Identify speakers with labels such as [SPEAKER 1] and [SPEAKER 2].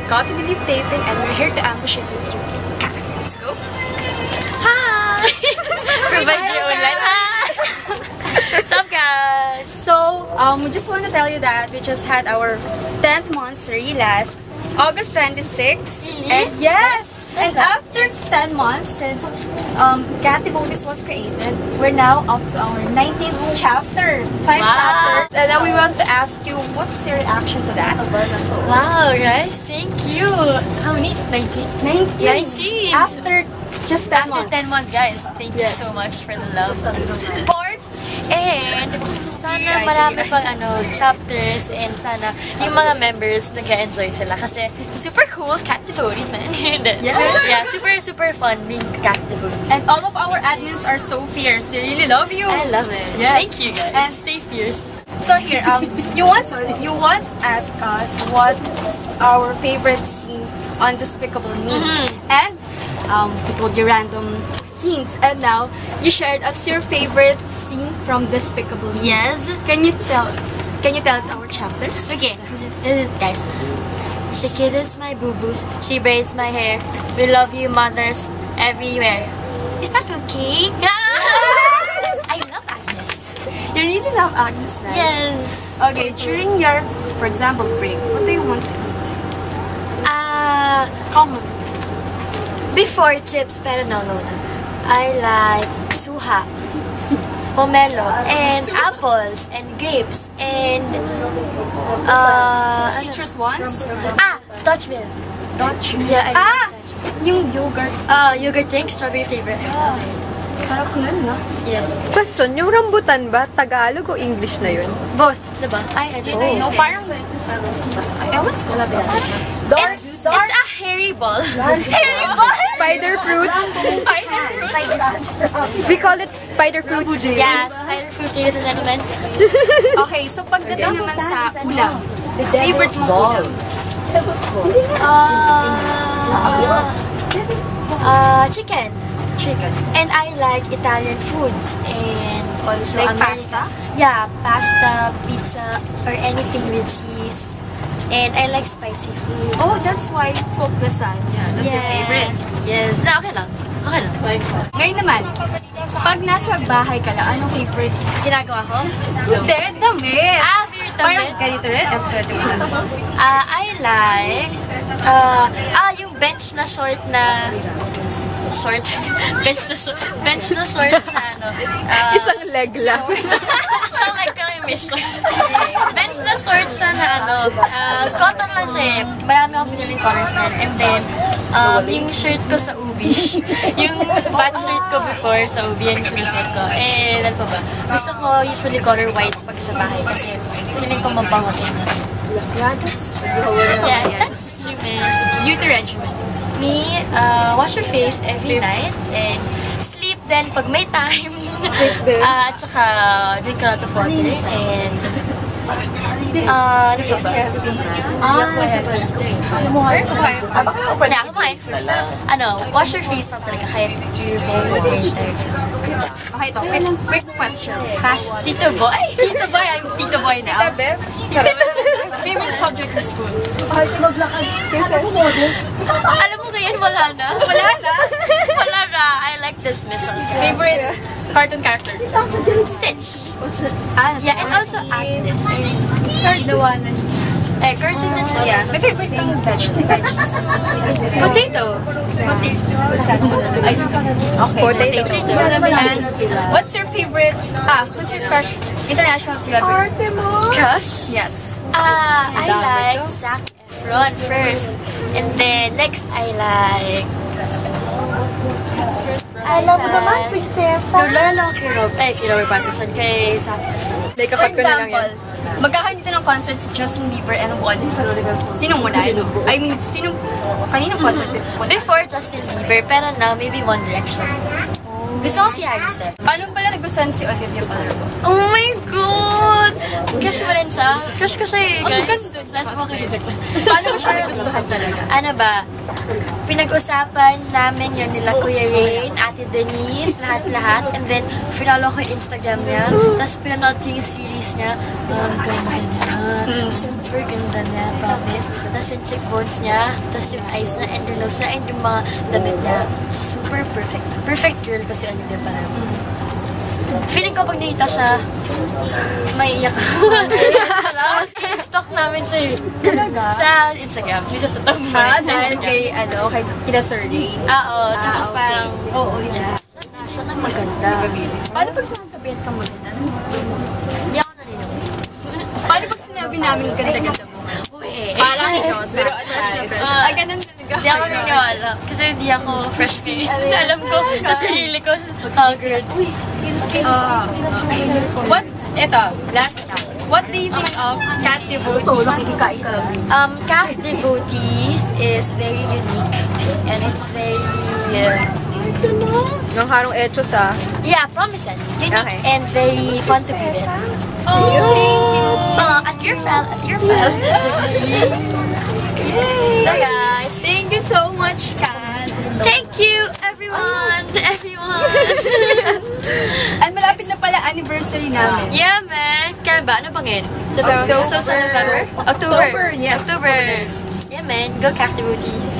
[SPEAKER 1] Got to Believe taping, and we're here to ambush you with you. Let's go! Hi!
[SPEAKER 2] Provide you ulit. What's up, guys?
[SPEAKER 1] So, we just want to tell you that we just had our 10th monthsary last August 26th.
[SPEAKER 2] Really?
[SPEAKER 1] And yes! And after 10 months since Cat Devotees was created, we're now up to our 19th chapter. 5 chapters. And then we want to ask you, what's your reaction to that?
[SPEAKER 2] Wow, guys, thank you. How many? 19? 19.
[SPEAKER 1] After just 10 months.
[SPEAKER 2] 10 months, guys. Thank you so much for the love and support. And sana marami pang chapters, and sana yung mga members nag-enjoy sila kasi super cool Cat Devotees, man. Yeah, super fun being Cat Devotees.
[SPEAKER 1] And all of our admins are so fierce. They really love you.
[SPEAKER 2] I love it.
[SPEAKER 1] Yes.
[SPEAKER 2] Thank you, guys.
[SPEAKER 1] And
[SPEAKER 2] stay fierce.
[SPEAKER 1] So here, you once asked us what's our favorite scene on Despicable Me, and we told you random scenes, and now you shared us your favorite scene from Despicable Me.
[SPEAKER 2] Yes.
[SPEAKER 1] Can you tell our chapters?
[SPEAKER 2] Okay, this is it, guys. She kisses my boo-boos, she braids my hair. We love you, mothers, everywhere. Is that okay? I love Agnes.
[SPEAKER 1] You really love Agnes, right?
[SPEAKER 2] Yes.
[SPEAKER 1] Okay, during your, for example, break, what do you want to eat? Common.
[SPEAKER 2] Before chips, pero no. I like suha, pomelo, and apples, and grapes, and
[SPEAKER 1] Citrus ones?
[SPEAKER 2] Dutch milk.
[SPEAKER 1] Dutch milk.
[SPEAKER 2] Yeah, I like Dutch milk.
[SPEAKER 1] Yung yogurt.
[SPEAKER 2] Yogurt drink, strawberry flavor. I love it.
[SPEAKER 1] Sarap nun, no?
[SPEAKER 2] Yes.
[SPEAKER 3] Question, yung rambutan ba, Tagalog o English na yun?
[SPEAKER 2] Both, diba? I don't know.
[SPEAKER 1] No, parang ewan ko na ba?
[SPEAKER 2] It's a hairy ball. Hairy ball?
[SPEAKER 3] Spider fruit?
[SPEAKER 2] Spider fruit.
[SPEAKER 3] We call it spider fruit.
[SPEAKER 2] Yeah, spider fruit, ladies and gentlemen.
[SPEAKER 1] Okay, so pagdating naman sa ulam, favorite mo ulam?
[SPEAKER 2] Chicken. And I like Italian foods, and also
[SPEAKER 1] Like
[SPEAKER 2] American.
[SPEAKER 1] pasta?
[SPEAKER 2] Yeah, pasta, pizza, or anything with cheese. And I like spicy food.
[SPEAKER 1] Oh, that's why cook lasagna. That's your favorite.
[SPEAKER 2] Yes. No, okay lang.
[SPEAKER 1] Ngayon naman, pag nasa bahay ka lang, anong favorite
[SPEAKER 2] Ginagawa ko?
[SPEAKER 1] Hindi, damit.
[SPEAKER 2] Favorite
[SPEAKER 1] Parang
[SPEAKER 2] damit?
[SPEAKER 1] ganito rin, after the
[SPEAKER 2] I like yung bench na short na bench na short na
[SPEAKER 3] Isang leg lang.
[SPEAKER 2] isang leg ka lang may short. Bench na short siya na cotton lang siya eh. Marami akong piniling colors na. And then, yung shirt ko sa Ubi. Yung batch shirt ko before sa Ubi, yung sinusuot ko. And ano pa ba? Gusto ko usually color white pag sa bahay kasi feeling ko mabango tingnan.
[SPEAKER 1] Yeah, that's true.
[SPEAKER 2] Yeah, that's true, man.
[SPEAKER 1] Beauty regimen.
[SPEAKER 2] Me, wash your face every night and sleep then pag may time. At saka drink a lot of water and ano pa ba? Kumain fruits. Wash your face lang talaga kahit you're very tired.
[SPEAKER 1] Okay, ito. Quick question.
[SPEAKER 2] Fast. Tito Boy?
[SPEAKER 1] Tito Boy, I'm Tito Boy now. Favorite subject in school?
[SPEAKER 2] Alam mo ganyan, wala na.
[SPEAKER 1] Wala na.
[SPEAKER 2] Wala na. I like dismissals.
[SPEAKER 1] Favorite cartoon character?
[SPEAKER 2] Stitch. Yeah, and also Agnes.
[SPEAKER 1] Third the one.
[SPEAKER 2] Cartoon na siya.
[SPEAKER 1] Yeah. My favorite thing veggies.
[SPEAKER 2] Potato.
[SPEAKER 1] Okay, potato. And what's your favorite, who's your crush, international celebrity?
[SPEAKER 2] Crush?
[SPEAKER 1] Yes.
[SPEAKER 2] I like Zac Efron first. And then next I like
[SPEAKER 4] Alam mo naman, prinsesa.
[SPEAKER 2] Lola kay Robert Pattinson, kay Zac Efron.
[SPEAKER 3] Like,
[SPEAKER 1] For
[SPEAKER 3] kakat ko na lang yan.
[SPEAKER 1] example, magkakaroon dito ng concert si Justin Bieber and one. Sinong muna? I mean, kaninong concert is one?
[SPEAKER 2] Before Justin Bieber, pero now maybe One Direction. Gusto ko si Harry Styles.
[SPEAKER 1] Paano pala nagustuhan si Olivia Palmerbo?
[SPEAKER 2] Oh my God! Crush mo rin siya? Crush ko siya eh, guys. Last mo kayo.
[SPEAKER 1] Paano mo siya nagustuhan talaga?
[SPEAKER 2] Ano ba? Pinag-usapan namin yun nila Kuya Rain, Ate Denise, lahat-lahat. And then, finalo ko yung Instagram niya. Tapos pinanood ko yung series niya. Ganda niya. Super ganda niya, promise. Tapos yung cheekbones niya, tapos yung eyes niya, and yung nose niya, and yung mga damit niya. Super perfect. Perfect girl ko si Olivia Paramo. Feeling ko pag nakita siya, maiiyak ako. Tapos in-stalk namin siya eh.
[SPEAKER 1] Talaga?
[SPEAKER 2] Sa Instagram. Hindi sa totoong
[SPEAKER 1] Ah,
[SPEAKER 2] sa
[SPEAKER 1] dahil
[SPEAKER 2] Instagram.
[SPEAKER 1] kay, kay kina Sir Rain.
[SPEAKER 2] Oo, tapos
[SPEAKER 1] okay.
[SPEAKER 2] parang,
[SPEAKER 1] Oo,
[SPEAKER 2] yeah. Siya na maganda.
[SPEAKER 1] Paano pag sinasabihan ka maganda?
[SPEAKER 2] Hindi ako naniniwala.
[SPEAKER 1] Paano pag sinabi namin ganda-ganda mo?
[SPEAKER 2] Uy,
[SPEAKER 1] Parang yun. Pero ano siya? Ganun talaga.
[SPEAKER 2] Hindi ako naniniwala. Kasi hindi ako fresh fish. Alam ko, sa sarili ko, haggard.
[SPEAKER 1] Last na. What do you think of cat devotees?
[SPEAKER 2] Cat Devotees is very unique. And it's very,
[SPEAKER 3] Yung harong etchos ah.
[SPEAKER 2] yeah, promising. Unique
[SPEAKER 3] Okay.
[SPEAKER 2] and very fun to be with. At your fell.
[SPEAKER 1] So guys, thank you so much, Kat.
[SPEAKER 2] Thank you, everyone!
[SPEAKER 1] And malapit na pala anniversary namin.
[SPEAKER 2] Yeah, man! Kaya ba? Ano bang yun?
[SPEAKER 1] October.
[SPEAKER 2] So, sa November?
[SPEAKER 1] October, yes.
[SPEAKER 2] October. Yeah, man. Go Cat Devotees.